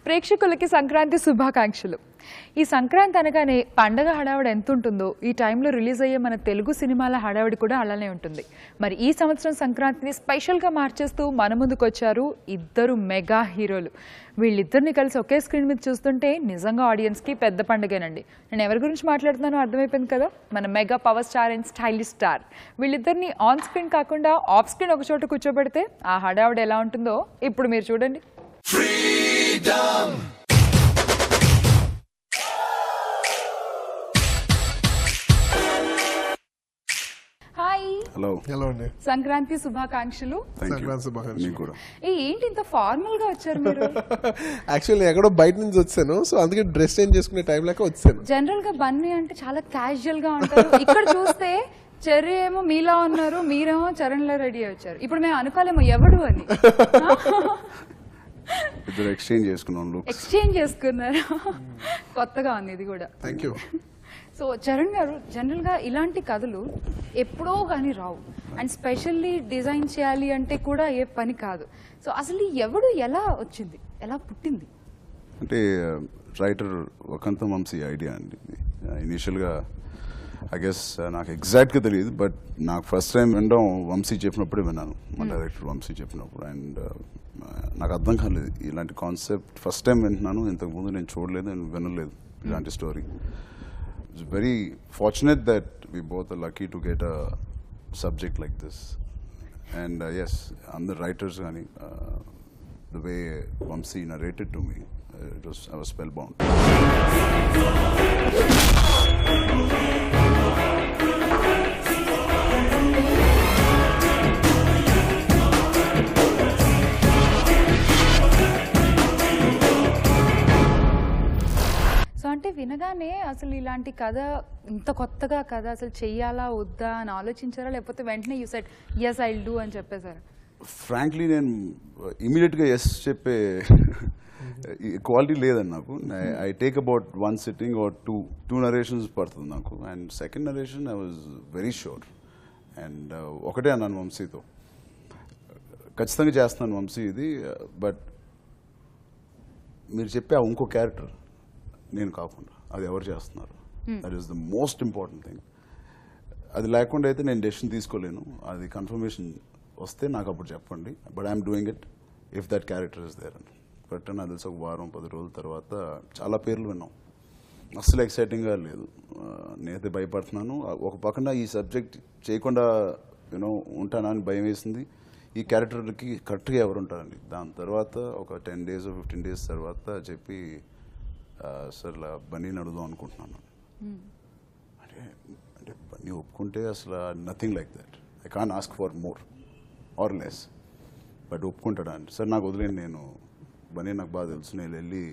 ప్రేక్షకులకి సంక్రాంతి శుభాకాంక్షలు. ఈ సంక్రాంతి అనగానే పండగ హడావిడి ఎంత ఉంటుందో ఈ టైంలో రిలీజ్ అయ్యే మన తెలుగు సినిమాల హడావిడి కూడా అలానే ఉంటుంది. మరి ఈ సంవత్సరం సంక్రాంతిని స్పెషల్గా మార్చేస్తూ మన ముందుకు వచ్చారు ఇద్దరు మెగా హీరోలు. వీళ్ళిద్దరిని కలిసి ఒకే స్క్రీన్ మీద చూస్తుంటే నిజంగా ఆడియన్స్కి పెద్ద పండుగేనండి. నేను ఎవరి గురించి మాట్లాడుతున్నానో అర్థమైపోయింది కదా, మన mega power star and stylish star. వీళ్ళిద్దరిని ఆన్ స్క్రీన్ కాకుండా ఆఫ్ స్క్రీన్ ఒక చోట కూర్చోబెడితే ఆ హడావిడి ఎలా ఉంటుందో ఇప్పుడు మీరు చూడండి. హాయ్, హలో అండి. సంక్రాంతి శుభాకాంక్షలు. సంక్రాంతి శుభాకాంక్షలు కూడా. ఏంటి ఇంత ఫార్మల్ గా వచ్చారు మీరు? యాక్చువల్లీ ఎక్కడో బయట నుంచి వచ్చాను, సో అందుకే డ్రెస్ చేంజ్ చేసుకునే టైం లేక వచ్చాను. జనరల్ గా బన్నీ అంటే చాలా క్యాజువల్ గా ఉంటారు. ఇక్కడ చూస్తే చెర్రీ ఏమో మీలా ఉన్నారు, మీరేమో చరణ్ లా రెడీ వచ్చారు. ఇప్పుడు మేము అనుకోలేమో ఎవడు అని. ఇద్దరు ఎక్స్చేంజ్ చేసుకున్నారు. కొత్తగా ఉంది ఇది కూడా. Thank you. సో చరణ్ గారు, జనరల్గా ఇలాంటి కథలు ఎప్పుడో కానీ రావు, అండ్ స్పెషల్లీ డిజైన్ చేయాలి అంటే కూడా ఏ పని కాదు. సో అసలు ఎవడు ఎలా వచ్చింది, ఎలా పుట్టింది? అంటే రైటర్ వకంత వంశీ ఐడియా అండి. ఇనీషియల్గా ఐ గెస్ నాకు ఎగ్జాక్ట్గా తెలియదు, బట్ నాకు ఫస్ట్ టైం వినడం వంశీ చెప్పినప్పుడే విన్నాను, మా డైరెక్టర్ వంశీ చెప్పినప్పుడు. అండ్ నాకు అర్థం కాలేదు ఇలాంటి కాన్సెప్ట్, ఫస్ట్ టైం వింటున్నాను. ఇంతకుముందు నేను చూడలేదు, నేను వినలేదు ఇలాంటి story. It's very fortunate that we both are lucky to get a subject like this. And yes, I'm the writers, the way Vamsi narrated to me, I was spellbound. అంటే వినగానే అసలు ఇలాంటి కథ, ఇంత కొత్తగా కథ అసలు చెయ్యాలా వద్దా అని ఆలోచించారా, లేకపోతే వెంటనే you said yes I'll do అని చెప్పేశారా? ఫ్రాంక్లీ నేను ఇమీడియట్గా ఎస్ చెప్పే క్వాలిటీ లేదండి నాకు. I take about one sitting are two narrations పడుతుంది నాకు. And second narration I was very sure. And ఒకటే అన్నాను వంశీతో, ఖచ్చితంగా చేస్తున్నాను వంశీ ఇది, బట్ మీరు చెప్పే ఇంకో క్యారెక్టర్ నేను కాకుండా అది ఎవరు చేస్తున్నారు, that is the most important thing. అది లేకుండా అయితే నేను డెసిషన్ తీసుకోలేను. అది కన్ఫర్మేషన్ వస్తే నాకు అప్పుడు చెప్పండి, but I'm doing it if that character is there అని. బట్ నాకు తెలిసి ఒక వారం 10 రోజుల తర్వాత చాలా పేర్లు విన్నాం, అస్సలు ఎక్సైటింగ్గా లేదు. నేనైతే భయపడుతున్నాను. ఒక పక్కన ఈ సబ్జెక్ట్ చేయకుండా యూనో ఉంటానా అని భయం వేసింది. ఈ క్యారెక్టర్కి కరెక్ట్గా ఎవరు ఉంటారండి. దాని తర్వాత ఒక 10 days 15 days తర్వాత చెప్పి సార్ బన్నీని అడుగుదాం అనుకుంటున్నాను అంటే బన్నీ ఒప్పుకుంటే అసలు nothing like that. I can ask for more or less, but ఒప్పుకుంటాడా అంటే సార్ నాకు వదిలేండి, నేను బన్నీ నాకు బాగా తెలుసు, నేను వెళ్ళి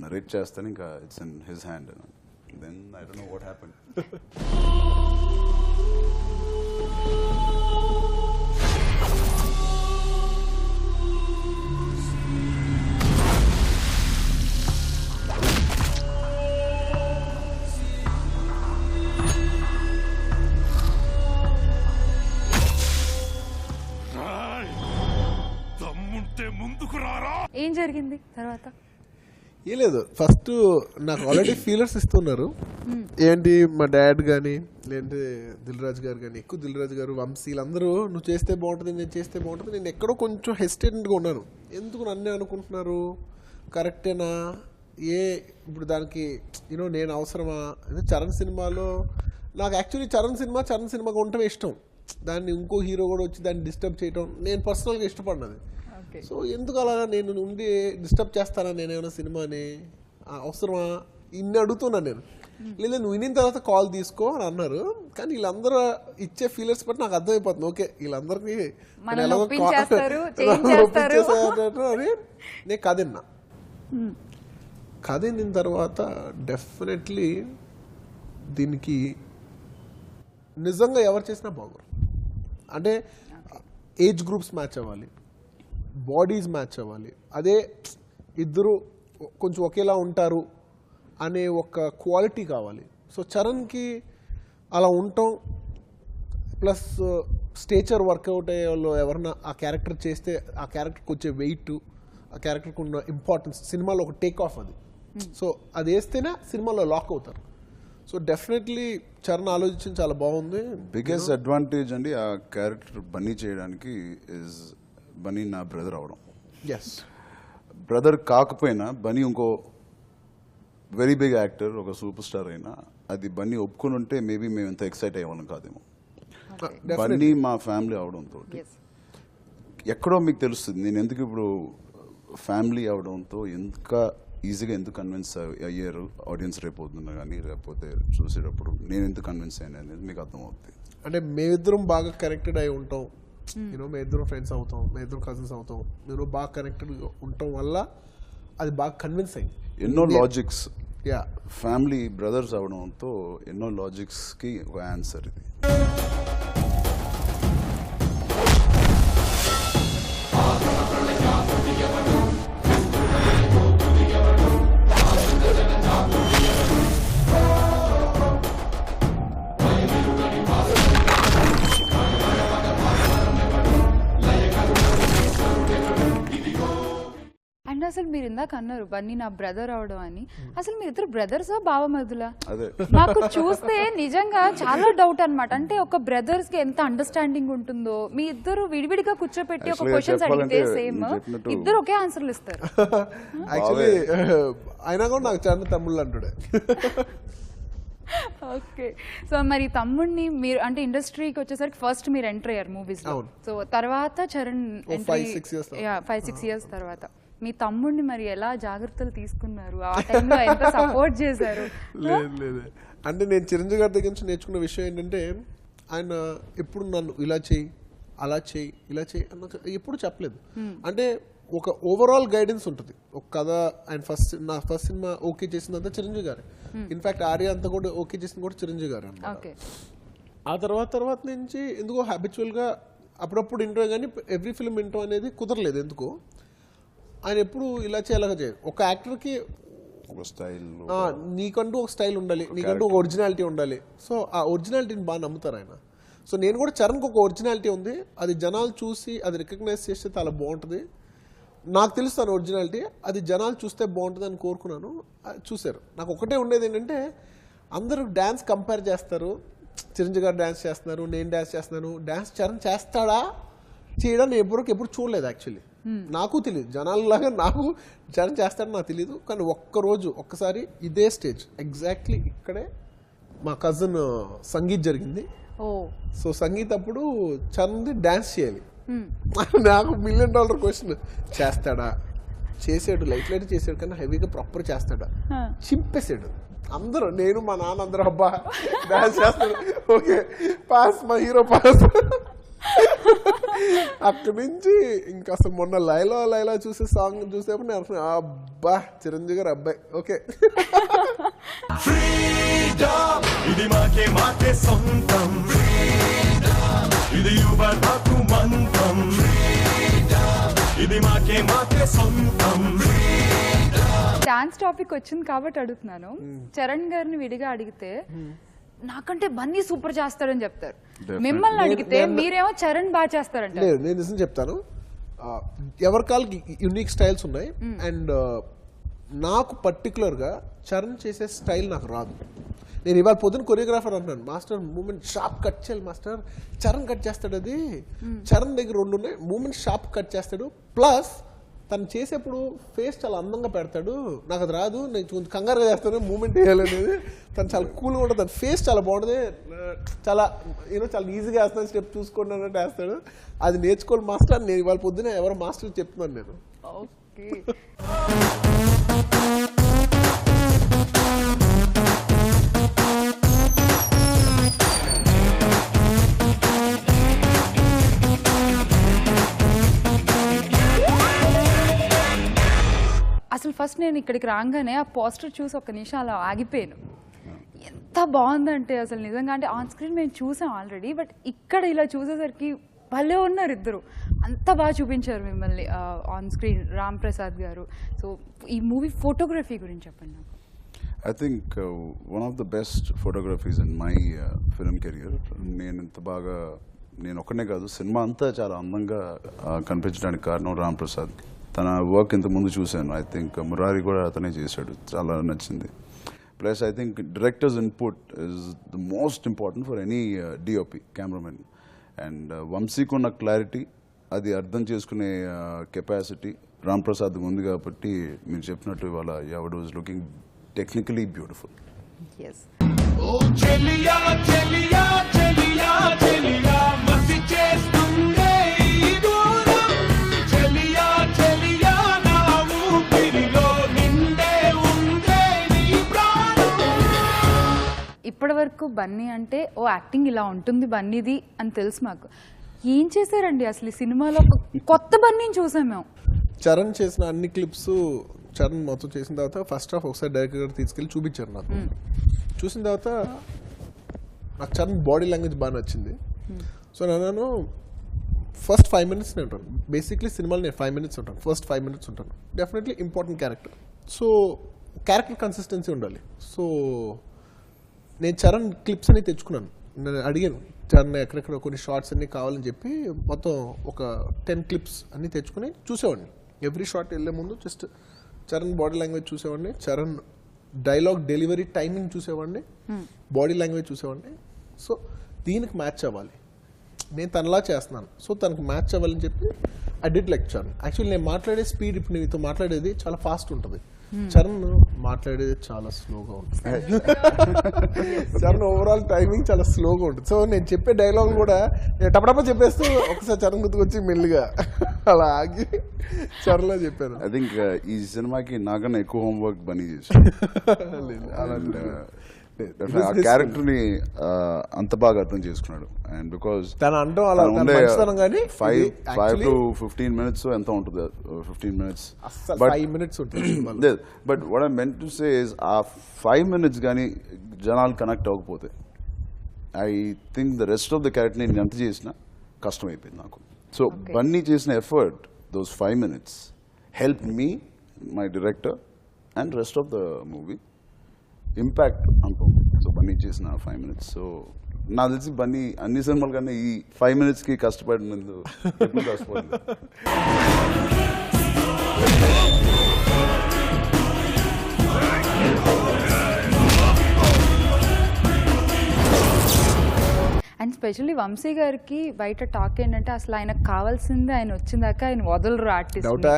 నరేట్ చేస్తాను, ఇంకా it's in his hand. Then I don't know what happened. ఏం జరిగింది తర్వాత? ఏం లేదు, ఫస్ట్ నాకు ఆల్రెడీ ఫీలర్స్ ఇస్తున్నారు. ఏంటి మా డాడ్ కానీ లేదంటే దిల్ రాజు గారు కానీ, ఎక్కువ దిల్ రాజు గారు, వంశీ, వీళ్ళందరూ నువ్వు చేస్తే బాగుంటుంది, నేను చేస్తే బాగుంటుంది. నేను ఎక్కడో కొంచెం హెసిటేటెంట్గా ఉన్నాను. ఎందుకు నన్నే అనుకుంటున్నారు, కరెక్టేనా, ఇప్పుడు దానికి నేను అవసరమా? చరణ్ సినిమాలో నాకు యాక్చువల్లీ చరణ్ సినిమాగా ఉండటమే ఇష్టం. దాన్ని ఇంకో హీరో కూడా వచ్చి దాన్ని డిస్టర్బ్ చేయటం నేను పర్సనల్గా ఇష్టపడినది. సో ఎందుకు అలా నేను ఉండి డిస్టర్బ్ చేస్తానా నేనేమైనా సినిమాని, అవసరమా, ఇన్ని అడుగుతున్నాను నేను. లేదా నువ్వు వినిన తర్వాత కాల్ తీసుకో అని అన్నారు. కానీ వీళ్ళందరూ ఇచ్చే ఫీలర్స్ బట్టి నాకు అర్థమైపోతుంది, ఓకే వీళ్ళందరికీ అని. నేను కథ విన్న తర్వాత డెఫినెట్లీ దీనికి నిజంగా ఎవరు చేసినా బాగుంది. అంటే ఏజ్ గ్రూప్స్ మ్యాచ్ అవ్వాలి, బాడీస్ మ్యాచ్ అవ్వాలి, అదే ఇద్దరు కొంచెం ఒకేలా ఉంటారు అనే ఒక క్వాలిటీ కావాలి. సో చరణ్కి అలా ఉండటం ప్లస్ స్టేచర్ వర్కౌట్ అయ్యే వాళ్ళు ఎవరన్నా ఆ క్యారెక్టర్ చేస్తే ఆ క్యారెక్టర్కి వచ్చే వెయిట్ ఆ క్యారెక్టర్కి ఉన్న ఇంపార్టెన్స్, సినిమాలో ఒక టేక్ ఆఫ్ అది. సో అది వేస్తేనే సినిమాలో లాక్ అవుతారు. సో డెఫినెట్లీ చరణ్ ఆలోచించింది చాలా బాగుంది. బిగ్గెస్ట్ అడ్వాంటేజ్ అండి ఆ క్యారెక్టర్ బన్నీ చేయడానికి ఇస్ బన్నీ నా బ్రదర్ అవడం. ఎస్, బ్రదర్ కాకపోయినా బన్నీ ఇంకో వెరీ బిగ్ యాక్టర్, ఒక సూపర్ స్టార్ అయినా అది బన్నీ ఒప్పుకొని ఉంటే మేబీ మేము ఎంత ఎక్సైట్ అయ్యేవాళ్ళం కాదేమో. బన్నీ మా ఫ్యామిలీ అవడంతో ఎక్కడో మీకు తెలుస్తుంది నేను ఎందుకు ఇప్పుడు ఫ్యామిలీ అవడంతో ఇంకా ఈజీగా ఎందుకు కన్విన్స్ అయ్యారు ఆడియన్స్ రేపు అవుతున్నా కానీ లేకపోతే చూసేటప్పుడు నేను ఎందుకు కన్విన్స్ అయ్యాను అనేది మీకు అర్థమవుతుంది. అంటే మేమిద్దరం బాగా కనెక్టెడ్ అయి ఉంటాం, యూనో మేమిద్దరం ఫ్రెండ్స్ అవుతాం, మేమిద్దరం కజిన్స్ అవుతాం, నేను బాగా కనెక్టెడ్ ఉండటం వల్ల అది బాగా కన్విన్స్ అయింది. ఎన్నో లాజిక్స్, యా, ఫ్యామిలీ బ్రదర్స్ అవడంతో ఎన్నో లాజిక్స్కి ఒక ఆన్సర్ ఇది. అండ్ అసలు మీరు ఇందాక అన్నారు బన్నీ నా బ్రదర్ అవడం అని, అసలు మీరు ఇద్దరు బ్రదర్సా బావమరుదులా? అదే నాకు చూస్తే నిజంగా చాలా డౌట్ అన్నమాట. అంటే ఒక బ్రదర్స్ కి ఎంత అండర్స్టాండింగ్ ఉంటుందో, మీ ఇద్దరు విడివిడిగా కూర్చోపెట్టి ఒక Actually క్వశ్చన్స్ చెప్పాలంటే అడిగితే సేమ్ మీరు చెప్పినట్టు- ఇద్దరు ఒకే ఆన్సర్లు ఇస్తారు. యాక్చువల్లీ అయినా కూడా నాకు చరణ్ తమ్ముళ్ళు అంటాడే. ఓకే, సో మరి తమ్ముడిని మీరు అంటే ఇండస్ట్రీకి వచ్చేసరికి ఫస్ట్ మీరు ఎంటర్ అయ్యారు మూవీస్ లో, అవును. సో తర్వాత చరణ్ 5-6 years 5-6 years తర్వాత మీ తమ్ముడిని మరి ఎలా జాగ్రత్తలు తీసుకున్నారు, ఆ టైంలో ఎంత సపోర్ట్ చేశారు? లేదు, అంటే నేను చిరంజీవి గారి దగ్గర నుంచి నేర్చుకున్న విషయం ఏంటంటే ఆయన ఎప్పుడు నన్ను ఇలా చేయి అలా చేయి ఇలా చేయి అన్న ఎప్పుడు చెప్పలేదు. అంటే ఒక ఓవరాల్ గైడెన్స్ ఉంటుంది. ఒక కథ ఆయన నా ఫస్ట్ సినిమా ఓకే చేసిందంతా చిరంజీవి గారే. ఇన్ఫాక్ట్ ఆర్య అంతా కూడా ఓకే చేసింది కూడా చిరంజీవి గారు అన్నమాట. ఓకే, ఆ తర్వాత నుంచి ఎందుకో హ్యాబిచువల్గా అప్పుడప్పుడు ఇంటో కానీ ఎవ్రీ ఫిల్మ్ ఇంటో అనేది కుదరలేదు ఎందుకో. ఆయన ఎప్పుడు ఇలా చేయాలగా చేయరు. ఒక యాక్టర్కి ఒక స్టైల్, నీకంటూ ఒక స్టైల్ ఉండాలి, నీకంటూ ఒక ఒరిజినాలిటీ ఉండాలి. సో ఆ ఒరిజినాలిటీని బాగా నమ్ముతారు ఆయన. సో నేను కూడా చరణ్కి ఒక ఒరిజినాలిటీ ఉంది, అది జనాలు చూసి అది రికగ్నైజ్ చేస్తే చాలా బాగుంటుంది. నాకు తెలుసు తన ఒరిజినాలిటీ, అది జనాలు చూస్తే బాగుంటుంది అని కోరుకున్నాను. చూశారు. నాకు ఒకటే ఉండేది ఏంటంటే అందరూ డ్యాన్స్ కంపేర్ చేస్తారు. చిరంజీవి గారు డ్యాన్స్ చేస్తున్నారు, నేను డ్యాన్స్ చేస్తున్నాను, డ్యాన్స్ చరణ్ చేస్తాడా చేయడం నేను ఎప్పుడు చూడలేదు. యాక్చువల్లీ నాకు తెలియదు, జనాలలాగా నాకు చరణ్ చేస్తాడని నాకు తెలియదు. కానీ ఒక్కసారి ఇదే స్టేజ్ ఎగ్జాక్ట్లీ ఇక్కడే మా కజిన్ సంగీత్ జరిగింది. సో సంగీత్ అప్పుడు చరణ్ది డ్యాన్స్ చేయాలి. నాకు $1 million క్వశ్చన్, చేస్తాడా? చేసాడు, లైట్ చేసాడు, కానీ హెవీగా ప్రాపర్ చేస్తాడా? చింపేసాడు. అందరూ, నేను మా నాన్న అందరూ అబ్బా డాన్స్ చేస్తాడు, ఓకే పాస్, మా హీరో పాస్. అక్కడి నుంచి ఇంకా అసలు మొన్న లైలా చూసే సాంగ్ చూసేప్పుడు నేను అనుకున్నా అబ్బా చిరంజీవి గారు అబ్బాయి ఓకే. ఇది మాకే సొంతం, ఇది యువతకు మంత్రం, ఇది మాకే సొంతం. డాన్స్ టాపిక్ వచ్చింది కాబట్టి అడుగుతున్నాను. చరణ్ గారిని విడిగా అడిగితే నాకంటే బన్నీ సూపర్ చేస్తాడని చెప్తారు, మిమ్మల్ని అడిగితే మీరేమో చరణ్ బాగా చేస్తారంట. లేదు, నేను నిజం చెప్తాను, ఎవరి కాళ్ళకి యునిక్ స్టైల్స్ ఉన్నాయి. అండ్ నాకు పర్టికులర్గా చరణ్ చేసే స్టైల్ నాకు రాదు. నేను ఇవాళ పొద్దున కొరియోగ్రాఫర్ అన్నాను, మాస్టర్ మూమెంట్ షార్ప్ కట్ చేయాలి మాస్టర్. చరణ్ కట్ చేస్తాడు, అది చరణ్ దగ్గర 2 ఉన్నాయి, మూమెంట్ షార్ప్ కట్ చేస్తాడు, ప్లస్ తను చేసేప్పుడు ఫేస్ చాలా అందంగా పెడతాడు. నాకు అది రాదు, నేను కొంచెం కంగారుగా చేస్తాను మూమెంట్ వేయాలనేది. తను చాలా కూల్గా ఉంటుంది, తన ఫేస్ చాలా బాగుంటుంది, చాలా చాలా ఈజీగా వేస్తాను, స్టెప్ చూసుకోండి అన్నట్టు వేస్తాడు. అది నేర్చుకోవాలి మాస్టర్. నేను ఇవాళ పొద్దున ఎవరో మాస్టర్ చెప్తున్నాను నేను. ఓకే, అసలు ఫస్ట్ నేను ఇక్కడికి రాగానే ఆ పోస్టర్ చూసి ఒక్క నిమిషం అలా ఆగిపోయాను. ఎంత బాగుందంటే అసలు నిజంగా, అంటే ఆన్ స్క్రీన్ మేము చూసాం ఆల్రెడీ, బట్ ఇక్కడ ఇలా చూసేసరికి భలే ఉన్నారు ఇద్దరు. అంత బాగా చూపించారు మిమ్మల్ని ఆన్ స్క్రీన్, రామ్ ప్రసాద్ గారు. సో ఈ మూవీ ఫోటోగ్రఫీ గురించి చెప్పండి నాకు. I think one of the best photographies in my film career. నేను ఇంత బాగా, నేను ఒక్కనే కాదు, సినిమా అంతా చాలా అందంగా కనిపించడానికి కారణం రామ్ ప్రసాద్. తన వర్క్ ఇంతకుముందు చూశాను. ఐ థింక్ మురారి కూడా అతనే చేశాడు, చాలా నచ్చింది. Plus I think directors input is the most important for any DOP cameraman. And వంశీకి ఉన్న క్లారిటీ, అది అర్థం చేసుకునే కెపాసిటీ రామ్ ప్రసాద్ ఉంది కాబట్టి మీరు చెప్పినట్టు ఇవాళ Evadu was looking technically beautiful. Yes. ఓ చెలియా చెలియా చెలియా చెలియా మసి చేస్తుండే ఈ దూరం, చెలియా చెలియా నా ఊపిరిలో నిండే ఉండే నీ ప్రాణం. ఇప్పటి వరకు బన్నీ అంటే ఓ యాక్టింగ్ ఇలా ఉంటుంది బన్నీది అని తెలుసు మాకు. ఏం చేశారండి అసలు ఈ సినిమాలో? ఒక కొత్త బన్నీని చూసాం మేము. చరణ్ చేసిన అన్ని క్లిప్స్ చరణ్ మొత్తం చేసిన తర్వాత ఫస్ట్ హాఫ్ ఒకసారి డైరెక్టర్ గారు తీసుకెళ్ళి చూపించారు నాకు. చూసిన తర్వాత నాకు చరణ్ బాడీ లాంగ్వేజ్ బాగా నచ్చింది. సో నేను ఫస్ట్ 5 minutes ఉంటాను. బేసిక్లీ సినిమాలో నేను 5 minutes ఉంటాను. ఫస్ట్ 5 minutes ఉంటాను. Definitely important character. So character consistency ఉండాలి. సో నేను చరణ్ క్లిప్స్ అన్ని తెచ్చుకున్నాను. నేను అడిగాను చరణ్ ఎక్కడెక్కడ కొన్ని షార్ట్స్ అన్ని కావాలని చెప్పి మొత్తం ఒక 10 clips అన్ని తెచ్చుకుని చూసేవాడిని. ఎవ్రీ షార్ట్ వెళ్ళే ముందు జస్ట్ చరణ్ బాడీ లాంగ్వేజ్ చూసేవాడిని, చరణ్ డైలాగ్ డెలివరీ టైమింగ్ చూసేవాడిని, బాడీ లాంగ్వేజ్ చూసేవాడిని. సో దీనికి మ్యాచ్ అవ్వాలి, నేను తనలా చేస్తున్నాను, సో తనకు మ్యాచ్ అవ్వాలని చెప్పి I did like Charan. Actually నేను మాట్లాడే స్పీడ్, ఇప్పుడు నీతో మాట్లాడేది చాలా ఫాస్ట్ ఉంటుంది, చరణ్ మాట్లాడేది చాలా స్లోగా ఉంటుంది. చరణ్ ఓవరాల్ టైమింగ్ చాలా స్లోగా ఉంటుంది. సో నేను చెప్పే డైలాగ్ కూడా నేను టపటప చెప్పేస్తూ ఒకసారి చరణ్ గుర్తుకొచ్చి మెల్లిగా అలా ఆగి చరణ్లో చెప్పాను. ఐ థింక్ ఈ సినిమాకి నాకన్నా ఎక్కువ హోంవర్క్ బనీ చేశాను. ఆ క్యారెక్టర్ ని అంత బాగా అర్థం చేసుకున్నాడు. అండ్ బికాస్ తన అండం అలా మంచితనం కానీ 5 to 15 minutes ఎంత ఉంటుంది, 15 minutes, అస్సలు 5 minutes ఉంటుంది. But what I meant to say is ఆ 5 minutes కానీ జనాలు కనెక్ట్ అవ్వకపోతే I think the rest of the character నేను ఎంత చేసినా కష్టం అయిపోయింది నాకు. సో బన్నీ చేసిన effort, those 5 minutes help me, my director and rest of the movie impact అనుకో. సో బన్నీ చేసిన 5 minutes. సో నాకు తెలిసి బన్నీ అన్ని సినిమాల కన్నా ఈ 5 minutes కి కష్టపడినందుకు ఎక్కువ కష్టపడింది. అండ్ స్పెషల్లీ వంశీ గారికి బయట టాక్ ఏంటంటే అసలు ఆయనకు కావాల్సింది ఆయన వచ్చిందాక ఆయన వదలరు ఆర్టిస్ట్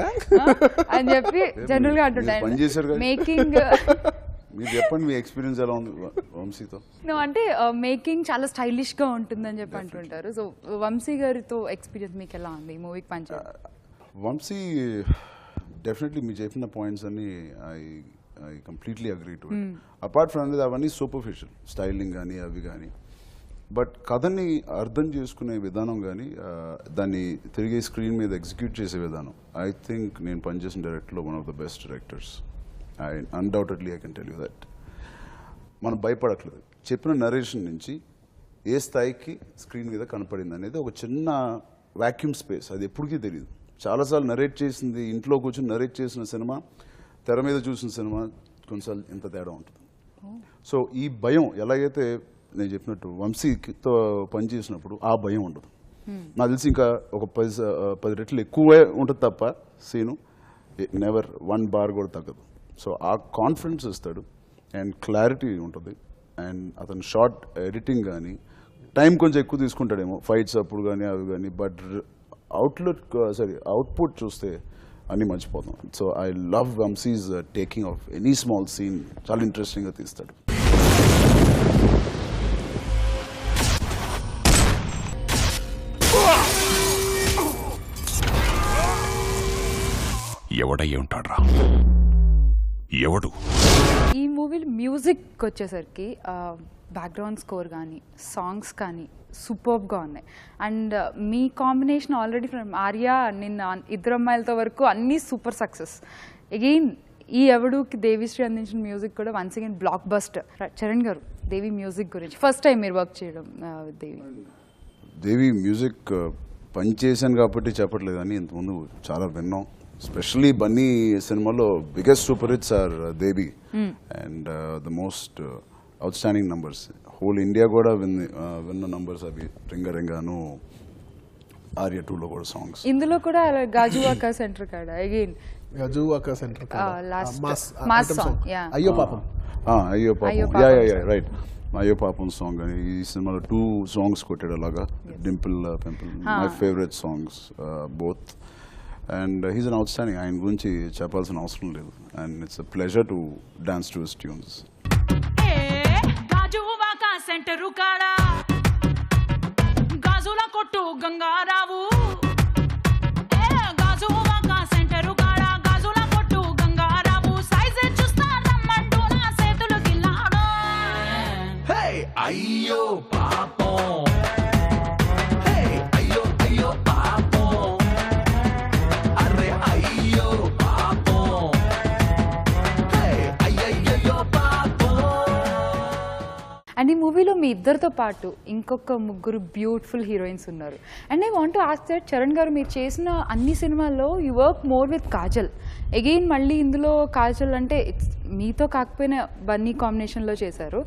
అని చెప్పి జనరల్ గా అంటుంటారు. మేకింగ్ మీరు చెప్పండి, మీ ఎక్స్పీరియన్స్ ఎలా ఉంది వంశీతో? అంటే మేకింగ్ చాలా స్టైలిష్ గా ఉంటుందని చెప్పి అంటుంటారు. సో వంశీ గారితో ఎక్స్పీరియన్స్ మీకు ఎలా ఉంది ఈ మూవీకి పనిచేయడం? వంశీ డెఫినెట్లీ మీరు చెప్పిన పాయింట్స్ అన్ని I completely agree to it. Apart from that అవన్నీ సూపర్ఫిషియల్ స్టైలింగ్ కానీ అవి కానీ, బట్ కథని అర్థం చేసుకునే విధానం కానీ దాన్ని తిరిగి స్క్రీన్ మీద ఎగ్జిక్యూట్ చేసే విధానం, ఐ థింక్ నేను పనిచేసిన డైరెక్టర్లో one of the best directors. Undoubtedly I can tell you that. మనం భయపడట్లేదు, చెప్పిన నరేషన్ నుంచి ఏ స్థాయికి స్క్రీన్ మీద కనపడింది అనేది ఒక చిన్న వాక్యూమ్ స్పేస్, అది ఎప్పటికీ తెలియదు. చాలాసార్లు నరేట్ చేసింది, ఇంట్లో కూర్చొని నరేట్ చేసిన సినిమా, తెర మీద చూసిన సినిమా కొన్నిసార్లు ఇంత తేడా ఉంటుంది. సో ఈ భయం ఎలాగైతే నేను చెప్పినట్టు వంశీతో పనిచేసినప్పుడు ఆ భయం ఉండదు. నాకు తెలిసి ఇంకా ఒక 10 రెట్లు ఎక్కువే ఉంటుంది తప్ప సీను నెవర్ 1 bar కూడా తగ్గదు. సో ఆ కాన్ఫిడెన్స్ ఇస్తాడు అండ్ క్లారిటీ ఉంటుంది. అండ్ అతను షార్ట్ ఎడిటింగ్ కానీ టైం కొంచెం ఎక్కువ తీసుకుంటాడేమో ఫైట్స్ అప్పుడు కానీ అవి కానీ, బట్ అవుట్పుట్ చూస్తే అన్నీ మర్చిపోతాం. So I love Vamshi's taking off any small scene, చాలా ఇంట్రెస్టింగ్గా తీస్తాడు. ఎవడయ్యి ఉంటాడ్రా, ఎవడు? ఈ మూవీలో మ్యూజిక్ వచ్చేసరికి బ్యాక్గ్రౌండ్ స్కోర్ కానీ సాంగ్స్ కానీ సూపర్బ్గా ఉన్నాయి. And me combination already from Arya నిన్న 2 అమ్మాయిలతో వరకు అన్నీ సూపర్ సక్సెస్. అగైన్ ఈ ఎవడుకి దేవిశ్రీ అందించిన మ్యూజిక్ కూడా once again block buster. Charan గారు, దేవి మ్యూజిక్ గురించి ఫస్ట్ టైం మీరు వర్క్ చేయడం దేవి మ్యూజిక్ పనిచేశాను కాబట్టి చెప్పట్లేదు, కానీ ఇంతకుముందు చాలా విన్నాం. స్పెషల్లీ బన్నీ సినిమాలో biggest super hits are Devi and the most outstanding numbers. Whole India కూడా విన్న నంబర్స్ అవి. రింగ రింగాను, ఆర్య 2లో కూడా సాంగ్స్. ఇందులో కూడా గాజువాక సెంటర్ కాడ again Gajuwaka centre last mass mass song, yeah. అయ్యో పాపం అయ్యో అయ్యో పాపం, పాపం యా రైట్, అయ్యో పాపం సాంగ్ అని ఈ సినిమాలో 2 songs కొట్టాడు అలాగా, dimple pimple, my favourite songs both. And he's an outstanding, ఆయన గురించి చెప్పాల్సిన అవసరం లేదు. And it's a pleasure to dance to his tunes. Gajuwaka centre కాడ గాజుల కొట్టు గంగారావు, గాజువాక సెంటరు కాడ గాజుల కొట్టు గంగారావు, సైజ్ చూస్తా రమ్మంటూ నా చేతులు గిల్లాడు. అయ్యో పాపం, అయ్యో అయ్యో పాపం, అరే అయ్యో పాపం, అయ్యయ్యో పాపం. అండ్ ఈ మూవీలో మీ ఇద్దరితో పాటు ఇంకొక ముగ్గురు బ్యూటిఫుల్ హీరోయిన్స్ ఉన్నారు. And I want to ask that Charan గారు, మీరు చేసిన అన్ని సినిమాల్లో you work more with Kajal. Again మళ్ళీ ఇందులో కాజల్ అంటే మీతో కాకపోయినా బన్నీ కాంబినేషన్లో చేశారు.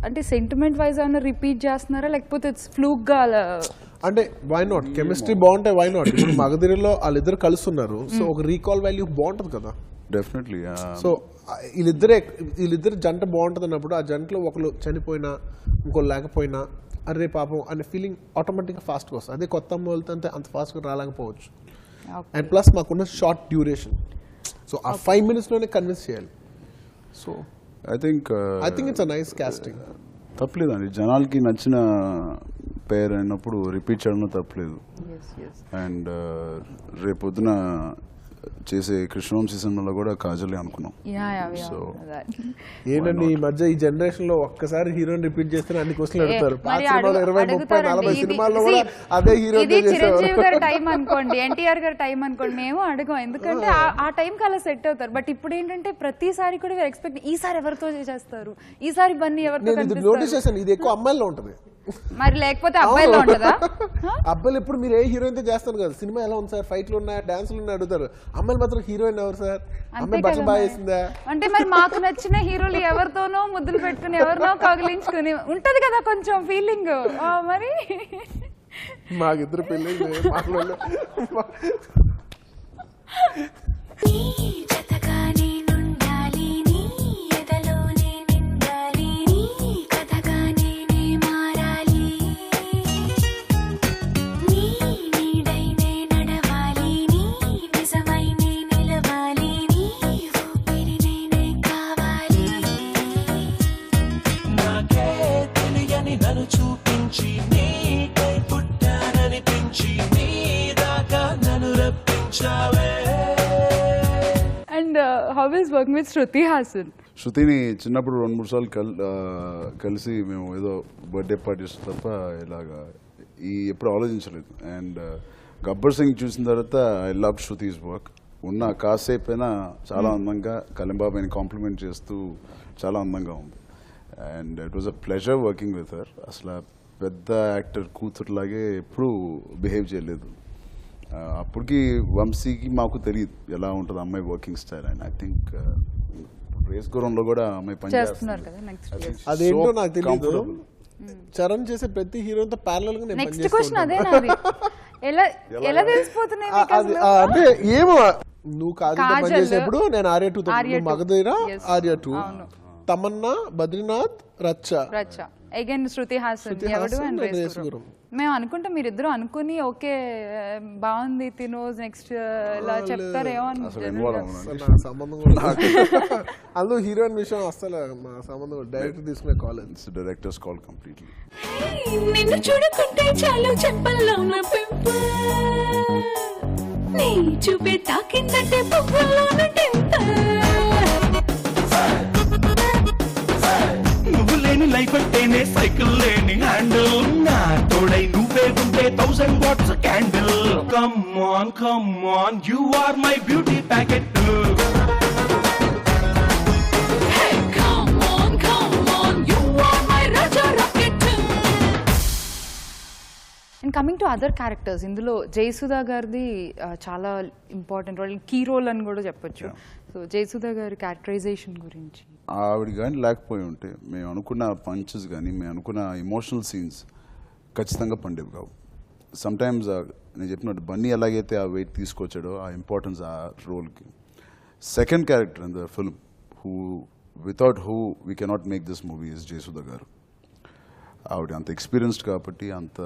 అంటే సెంటిమెంట్ వైజ్ ఏమైనా రిపీట్ చేస్తున్నారా లేకపోతే ఇట్స్ ఫ్లూక్గా అలా? అంటే వై నాట్, కెమిస్ట్రీ బాగుంటే వై నాట్. ఇప్పుడు మగధీరలో వాళ్ళిద్దరు కలుస్తున్నారు, సో ఒక రీకాల్ వాల్యూ బాగుంటుంది కదా. డెఫినెట్లీ. సో వీళ్ళిద్దరు జంట బాగుంటుంది అన్నప్పుడు ఆ జంటలో ఒకరు చనిపోయినా ఇంకోళ్ళు లేకపోయినా అరే పాపం అనే ఫీలింగ్ ఆటోమేటిక్గా ఫాస్ట్గా వస్తుంది. అదే కొత్త అమ్మ వెళ్తే అంత ఫాస్ట్గా రాలేకపోవచ్చు. అండ్ ప్లస్ మాకున్న షార్ట్ డ్యూరేషన్, సో ఆ 5 minutesలోనే కన్విన్స్ చేయాలి. So I think it's a nice casting. తప్పలేదండి, జనాలకి నచ్చిన పేరు అయినప్పుడు రిపీట్ చేయడంలో తప్పలేదు. అండ్ రేపొద్దున చేసే కృష్ణవంశీ సినిమాలో కూడా కాజలే అనుకున్నాం. సో ఏంటండి ఈ మధ్య ఈ జనరేషన్ లో ఒక్కసారి హీరోని రిపీట్ చేస్తే అన్ని క్వశ్చన్లు అడుగుతారు. పాత సినిమాలో 20, 30, 40 సినిమాల్లో కూడా అదే హీరో. చిరంజీవి గారి టైం అనుకోండి, ఎన్టీఆర్ గారి టైం అనుకోండి, మేము అడగం ఎందుకంటే ఆ టైంకి అలా సెట్ అవుతారు. బట్ ఇప్పుడు ఏంటంటే ప్రతిసారి కూడా ఎక్స్పెక్ట్ ఈసారి ఎవరితో చేస్తారు, ఈసారి బన్నీ ఎవరితో నోటీస్ చేశాను, ఇది ఎక్కువ అమ్మాయిల్లో ఉంటది. మరి లేకపోతే అబ్బాయిలో ఉంటదా? అబ్బాయిలు ఇప్పుడు మీరు ఏ హీరోయిన్ తో చేస్తారు కదా, సినిమా ఎలా ఉంది సార్, ఫైట్లు ఉన్నాయా, డాన్సులు ఉన్నాయా అడుగుతారు. అమ్మాయిలు మాత్రం హీరోయిన్ ఎవరు సార్, అమ్మాయి బట్టలు బాగా వేసిందా అంటే మరి మాకు నచ్చిన హీరోలు ఎవరితోనో ముద్దులు పెట్టుకుని ఎవరినో కగిలించుకుని ఉంటది కదా కొంచెం ఫీలింగ్. మరి మాకిద్దరు పెళ్ళి నాకే తెలియని నన్ను చూపించి నీకై పుట్టాననిపించి నీ దాకా నన్ను రప్పించావే. And how is working with Shruti Haasan? శృతిని చిన్నప్పుడు 2-3 సార్లు కలిసి మేము ఏదో బర్త్డే పార్టీస్ తప్ప ఇలాగా ఎప్పుడు ఆలోచించలేదు. అండ్ గబ్బర్ సింగ్ చూసిన తర్వాత ఐ లవ్ శృతిస్ వర్క్. ఉన్న కాసేపైనా చాలా అందంగా కలింబాబాయిని కాంప్లిమెంట్ చేస్తూ చాలా అందంగా ఉంది. And it was a pleasure working with her. అసలు పెద్ద యాక్టర్ కూతురులాగే ఎప్పుడూ బిహేవ్ చేయలేదు. అప్పటికి వంశీకి మాకు తెలియదు ఎలా ఉంటుంది అమ్మాయి working style. And I think race గురంలో కూడా అమ్మాయి చేస్తున్నారు కదా నెక్స్ట్. అదేంటో నాకు తెలియదు. చరణ్ చేసే ప్రతి హీరోయిన్ తో ప్యారలల్ గా నెక్స్ట్ క్వశ్చన్ అదే నాది. ఎలా తెలిసిపోతున్నాయి అంటే ఏమో నువ్వు కాజల్ చేసేప్పుడు నేను ఆర్య 2 మగధీర, ఆర్య 2, తమన్నా, బద్రీనాథ్, రచ్చ అగైన్ శృతి హాసన్ ఎవడు అండ్ రేస్ గురం. మేము అనుకుంటాం మీరిద్దరు అనుకుని ఓకే బాగుంది తిను నెక్స్ట్ ఇలా చెప్తారేమో అని. సంబంధం కూడా అందులో హీరోయిన్ విషయం అసలు మా సంబంధం డైరెక్టర్ తీసుకునే కాలేజ్ డైరెక్టర్స్ కాల్ కంప్లీట్లీ. నిన్ను చూడకుంటే చాలు చెప్పల్లో నా పెంపు, నీ చూపే తాకిందంటే పువ్వుల్లో నువ్వు లేని లైఫ్ అంటేనే సైకిల్ లేని హ్యాండిల్, నా తోడై నువ్వే ఉంటే 1000 watts candle. Come on you are my beauty packet. And coming to other characters, ఇందులో జయసుధా గారిది చాలా ఇంపార్టెంట్ రోల్, కీ రోల్ అని కూడా చెప్పొచ్చు. సో జయసుధా గారి క్యారెక్టరైజేషన్ గురించి. ఆవిడ కానీ లేకపోయి ఉంటే మేము అనుకున్న పంచెస్ కానీ మేము అనుకున్న ఎమోషనల్ సీన్స్ ఖచ్చితంగా పండేవి కావు. సమ్టైమ్స్ నేను చెప్పినట్టు బన్నీ ఎలాగైతే ఆ వెయిట్ తీసుకొచ్చాడో ఆ ఇంపార్టెన్స్ ఆ రోల్కి, second character in the film without who we cannot make this movie is Jayasudha garu. ఆవిడ అంత ఎక్స్పీరియన్స్డ్ కాబట్టి, అంత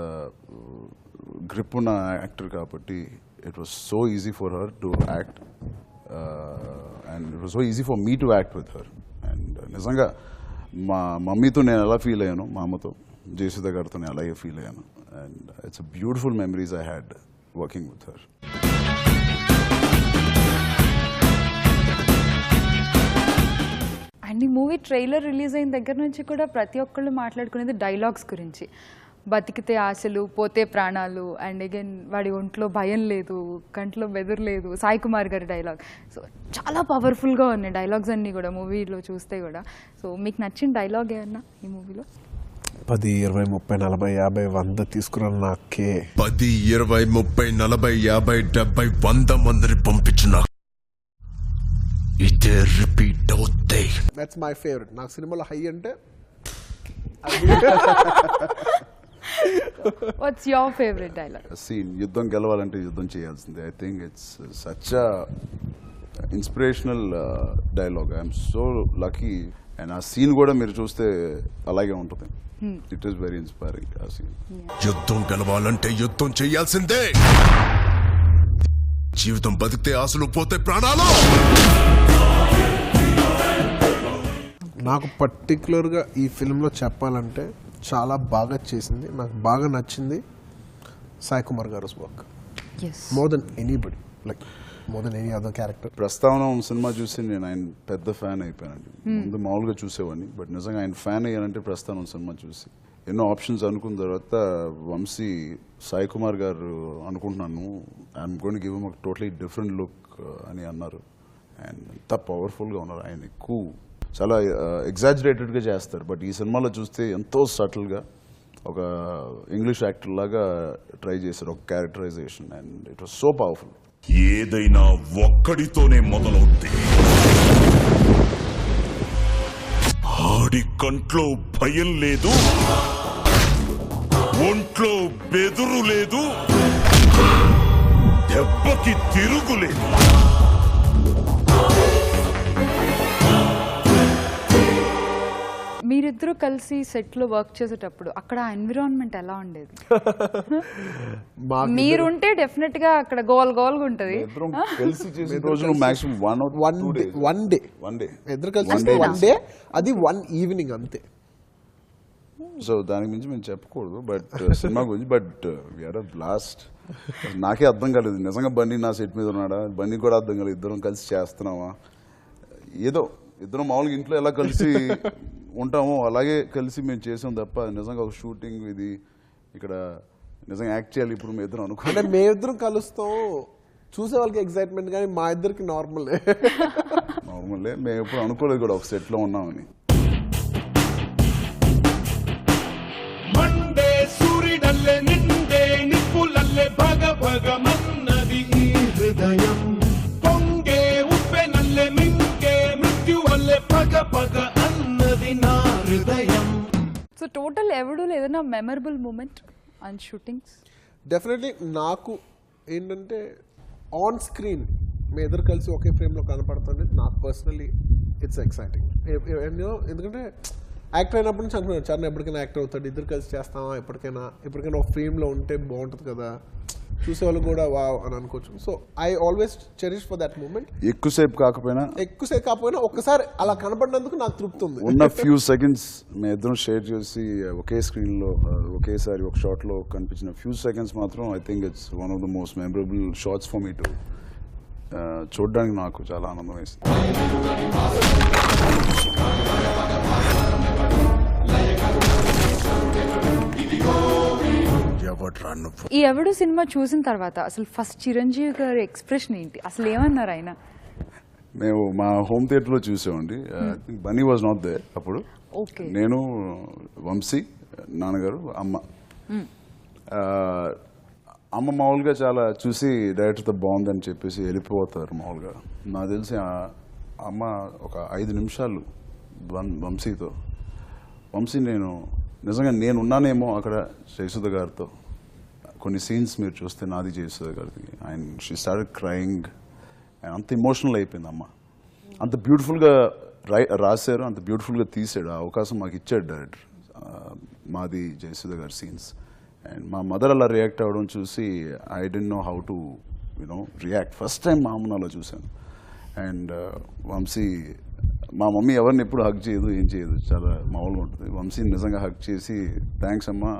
గ్రిప్ ఉన్న యాక్టర్ కాబట్టి, it was so easy for her to act and it was so easy for me to act with her. And నిజంగా మా మమ్మీతో నేను ఎలా ఫీల్ అయ్యాను, మా అమ్మతో జయసుధ గారితో నేను అలాగే ఫీల్ అయ్యాను. And it's a beautiful memories I had working with her. And ఈ మూవీ ట్రైలర్ రిలీజ్ అయిన దగ్గర నుంచి కూడా ప్రతి ఒక్కళ్ళు మాట్లాడుకునేది డైలాగ్స్ గురించి. బతికితే ఆశలు, పోతే ప్రాణాలు, అండ్ అగైన్ వాడి ఒంట్లో భయం లేదు, కంట్లో బెదురు లేదు, సాయి కుమార్ గారి డైలాగ్. సో చాలా పవర్ఫుల్గా ఉన్నాయి డైలాగ్స్ అన్నీ కూడా మూవీలో చూస్తే కూడా. సో మీకు నచ్చిన డైలాగ్ ఏమన్నా ఈ మూవీలో? 10, 20, 30, 40, 50, 100 తీసుకురా నాకే. 10, 20, 30, 40, 50, 70, 100 మందిని పంపించిన ఇదే రిపీట్ అవుతాయి. That's my favourite. నాకు సినిమాలో హై అంటే what's your favourite dialogue? Scene యుద్ధం గెలవాలంటే యుద్ధం చేయాల్సిందే. I think it's such a inspirational dialogue. I'm so lucky. And ఆ సీన్ కూడా మీరు చూస్తే అలాగే ఉంటుంది. ఇట్ ఈస్ వెరీ ఇన్స్పైరింగ్ ఆ సీన్. యుద్ధం గెలవాలంటే యుద్ధం చేయాల్సిందే. జీవితం బతికితే ఆశలు, పోతే ప్రాణాలు. నాకు పర్టికులర్గా ఈ ఫిల్మ్లో చెప్పాలంటే చాలా బాగా చేసింది, నాకు బాగా నచ్చింది సాయి కుమార్ గారు work. More than anybody, like more than any other character. ప్రస్తావన సినిమా చూసి నేను ఆయన పెద్ద ఫ్యాన్ అయిపోయానండి. ముందు మామూలుగా చూసేవాడిని, బట్ నిజంగా ఆయన ఫ్యాన్ అయ్యానంటే ప్రస్తావన సినిమా చూసి. ఎన్నో ఆప్షన్స్ అనుకున్న తర్వాత వంశీ సాయి కుమార్ గారు అనుకుంటున్నాను I'm going to give him a totally different look అని అన్నారు. అండ్ ఎంత పవర్ఫుల్గా ఉన్నారు ఆయన. ఎక్కువ చాలా ఎగ్జాజరేటెడ్గా చేస్తారు, బట్ ఈ సినిమాలో చూస్తే ఎంతో సటిల్గా ఒక ఇంగ్లీష్ యాక్టర్ లాగా ట్రై చేశారు ఒక characterization. And it was so powerful. ఏదైనా ఒక్కడితోనే మొదలవుద్ది. ఆడి కంట్లో భయం లేదు, ఒంట్లో బెదురు లేదు, దెబ్బకి తిరుగులేదు. మీరిద్దరూ కలిసి సెట్ లో వర్క్ చేసేటప్పుడు అక్కడ ఎన్విరాన్మెంట్ ఎలా ఉండేది? మీరుంటే డెఫినెట్ గా అక్కడ గోల్ గోల్గా ఉంటది. కలిసి చేసిన రోజులు మాక్సిమం వన్ డే ఇద్దరు కలిసి వన్ డే, అది 1 ఈవినింగ్ అంతే. సో దానికి మించి మేము చెప్పకూడదు బట్ సినిమా గురించి. But we are a blast. నాకే అర్థం కాలేదు నిజంగా బండి నా సెట్ మీద ఉన్నాడా, బండి కూడా అర్థం కాలేదు. ఇద్దరం కలిసి చేస్తున్నావా, ఏదో ఇద్దరం మామూలుగా ఇంట్లో ఎలా కలిసి ఉంటామో అలాగే కలిసి మేము చేసాం తప్ప నిజంగా ఒక షూటింగ్ ఇది ఇక్కడ నిజంగా యాక్ట్ చేయాలి ఇప్పుడు మేము ఇద్దరం అనుకో. అంటే మేమిద్దరం కలుస్తాం, చూసే వాళ్ళకి ఎక్సైట్మెంట్, కానీ మా ఇద్దరికి నార్మలే. మేము ఎప్పుడు అనుకోలేదు కూడా ఒక సెట్ లో ఉన్నామని. మండే సూర్యుడల్లే నిండే నిప్పులల్లే భగ భగ మన్నది ఈ హృదయం. పొంగే ఉప్పెనల్లే మింగే మృత్యువల్లే పగ పగ అన్నది నా హృదయం. సో టోటల్ ఎవడు ఏదైనా memorable moment on shootings? Definitely నాకు ఏంటంటే ఆన్ స్క్రీన్ మీ ఇద్దరు కలిసి ఒకే ఫ్రేమ్లో కనపడుతుంది. నాకు పర్సనలీ ఇట్స్ ఎక్సైటింగ్. ఎందుకంటే యాక్టర్ అయినప్పటి నుంచి అనుకున్నాను చరణ్ ఎప్పటికైనా యాక్టర్ అవుతాడు, ఇద్దరు కలిసి చేస్తామా, ఎప్పటికైనా ఒక ఫ్రేమ్లో ఉంటే బాగుంటుంది కదా, చూసేవాళ్ళు కూడా వావ్ అని అనుకోవచ్చు. So I always cherish for that moment. ఎక్కువసేపు కాకపోయినా ఒక్కసారి అలా కనపడినందుకు నాకు తృప్తి ఉంది. ఉన్న ఫ్యూ సెకండ్స్ మేము ఇద్దరం షేర్ చేసి ఒకే స్క్రీన్ లో ఒకేసారి ఒక షాట్ లో కనిపించిన ఫ్యూ సెకండ్స్ మాత్రం I think it's one of the most memorable shots for me to చూడడానికి నాకు చాలా ఆనందం వేసింది. ఈ ఎవడు సినిమా చూసిన తర్వాత అసలు ఫస్ట్ చిరంజీవి గారి ఎక్స్ప్రెషన్ ఏంటి, అసలు ఏమన్నారు ఆయన? మేము మా హోమ్ థియేటర్ లో చూసామండి. బన్నీ వాజ్ నాట్ దే అప్పుడు. నేను, వంశీ, నాన్నగారు, అమ్మ మామూలుగా చాలా చూసి డైరెక్టర్తో బాగుందని చెప్పేసి వెళ్ళిపోతారు మామూలుగా. నాకు తెలిసి అమ్మ ఒక 5 నిమిషాలు వంశీ నేను నిజంగా నేనున్నానేమో అక్కడ జయసుధ గారితో కొన్ని సీన్స్ మీరు చూస్తే నాది జయసుధ గారిది, అండ్ షీ స్టార్టెడ్ క్రయింగ్, అంత ఎమోషనల్ అయిపోయింది అమ్మ. అంత బ్యూటిఫుల్గా రాశారు, అంత బ్యూటిఫుల్గా తీసాడు. ఆ అవకాశం మాకు ఇచ్చాడు డైరెక్టర్. మాది జయసుధ గారి సీన్స్, అండ్ మా మదర్ అలా రియాక్ట్ అవ్వడం చూసి I don't know how to react. First time మా అమ్మను అలా చూశాను. అండ్ వంశీ, మా మమ్మీ ఎవరిని ఎప్పుడు హగ్ చేయదు, ఏం చేయదు, చాలా మామూలుగా ఉంటుంది. వంశీని నిజంగా హగ్ చేసి థ్యాంక్స్ అమ్మా,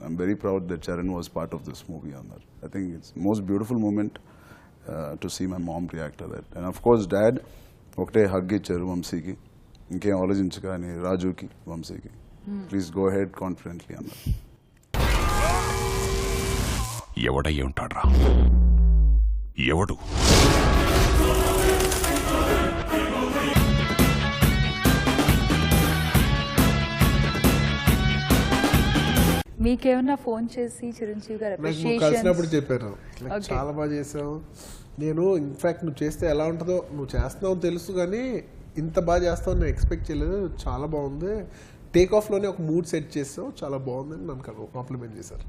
I'm very proud that Charan was part of this movie అన్నారు. I think it's most beautiful moment to see my mom react to that. And of course dad ఒకటే హగ్ ఇచ్చారు వంశీకి, ఇంకేం ఆలోచించక అని రాజుకి, వంశీకి, ప్లీజ్ గో హెడ్ కాన్ఫిడెంట్లీ అన్నారు. ఎవడయ్యి ఉంటాడ్రా? ఎవడు? మీకేమన్నా ఫోన్ చేసి చిరంజీవి గారు నాకు నువ్వు appreciations? కలిసినప్పుడు చెప్పారు like, Okay. చాలా బాగా చేసావు. నేను ఇన్ఫాక్ట్ నువ్వు చేస్తే ఎలా ఉంటుందో, నువ్వు చేస్తున్నావు తెలుసు కానీ ఇంత బాగా చేస్తావు నేను ఎక్స్పెక్ట్ చేయలేదు. చాలా బాగుంది. టేక్ ఆఫ్లోనే ఒక మూడ్ సెట్ చేస్తావు, చాలా బాగుందని నన్ను కాంప్లిమెంట్ చేశారు.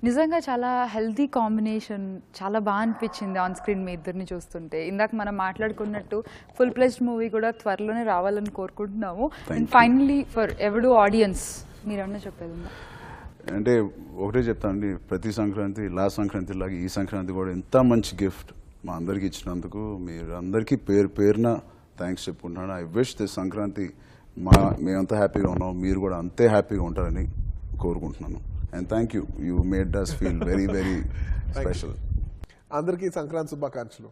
నిజంగా చాలా హెల్తీ కాంబినేషన్, చాలా బాగా అనిపించింది ఆన్ స్క్రీన్ మీ ఇద్దరిని చూస్తుంటే. ఇందాక మనం మాట్లాడుకున్నట్టు ఫుల్ ప్లెజ్డ్ మూవీ కూడా త్వరలోనే రావాలని కోరుకుంటున్నాము. అండ్ ఫైనలీ ఫర్ ఎవడు ఆడియన్స్ మీరేమన్నా చెప్పేది ఉందా? అంటే ఒకటే చెప్తానండి, ప్రతి సంక్రాంతి లాస్ట్ సంక్రాంతి లాగా ఈ సంక్రాంతి కూడా ఎంత మంచి గిఫ్ట్ మా అందరికి ఇచ్చినందుకు మీరు అందరికీ పేరు పేరున థ్యాంక్స్ చెప్పుకుంటున్నాను. ఐ విష్ దిస్ సంక్రాంతి మేమంతా హ్యాపీగా ఉన్నాం, మీరు కూడా అంతే హ్యాపీగా ఉంటారని కోరుకుంటున్నాను. And thank you, you made us feel very very special. అందరికీ సంక్రాంతి శుభాకాంక్షలు.